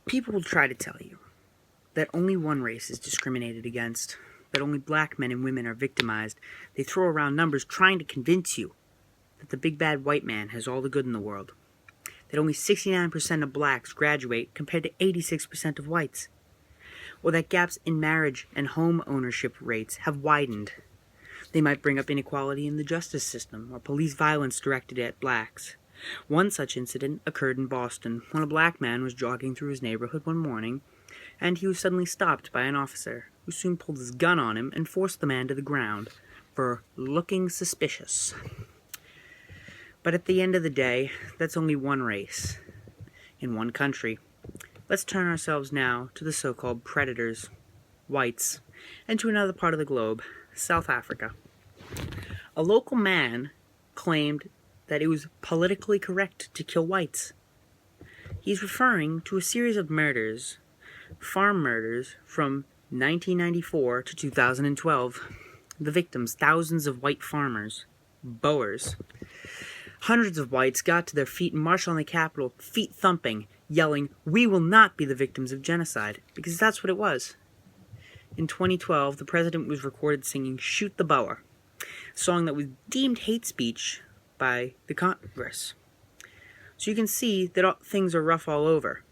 People will try to tell you that only one race is discriminated against, that only black men and women are victimized. They throw around numbers trying to convince you that the big bad white man has all the good in the world, that only 69% of blacks graduate compared to 86% of whites, or that gaps in marriage and home ownership rates have widened. They might bring up inequality in the justice system or police violence directed at blacks. One such incident occurred in Boston when a black man was jogging through his neighborhood one morning, and he was suddenly stopped by an officer who soon pulled his gun on him and forced the man to the ground for looking suspicious. But at the end of the day, that's only one race in one country. Let's turn ourselves now to the so-called predators, whites, and to another part of the globe, South Africa. A local man claimed that it was politically correct to kill whites. He's referring to a series of murders, farm murders, from 1994 to 2012. The victims, thousands of white farmers, Boers. Hundreds of whites got to their feet and marched on the Capitol, feet thumping, yelling, "We will not be the victims of genocide," because that's what it was. In 2012, the president was recorded singing "Shoot the Boer," a song that was deemed hate speech by the Congress. So you can see that things are rough all over.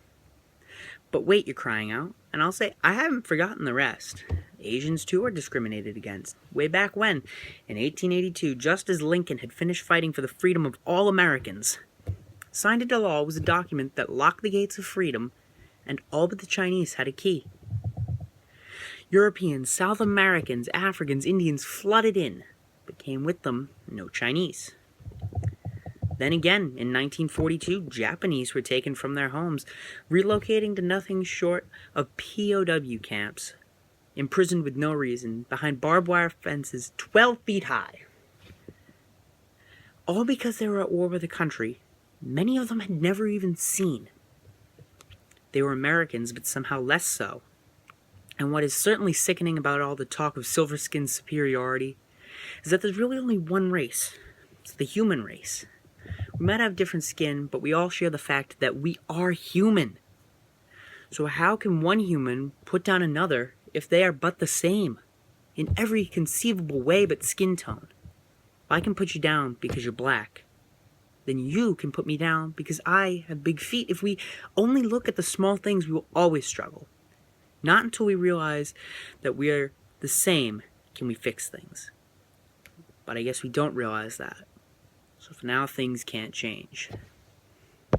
But wait, you're crying out, and I'll say I haven't forgotten the rest. Asians too are discriminated against. Way back when, in 1882, just as Lincoln had finished fighting for the freedom of all Americans, signed into law was a document that locked the gates of freedom, and all but the Chinese had a key. Europeans, South Americans, Africans, Indians flooded in, but came with them no Chinese. Then again, in 1942, Japanese were taken from their homes, relocating to nothing short of POW camps, imprisoned with no reason, behind barbed wire fences 12 feet high. All because they were at war with a country many of them had never even seen. They were Americans, but somehow less so. And what is certainly sickening about all the talk of silver-skin superiority is that there's really only one race. It's the human race. We might have different skin, but we all share the fact that we are human. So how can one human put down another if they are but the same in every conceivable way but skin tone? If I can put you down because you're black, then you can put me down because I have big feet. If we only look at the small things, we will always struggle. Not until we realize that we are the same can we fix things. But I guess we don't realize that. So for now, things can't change.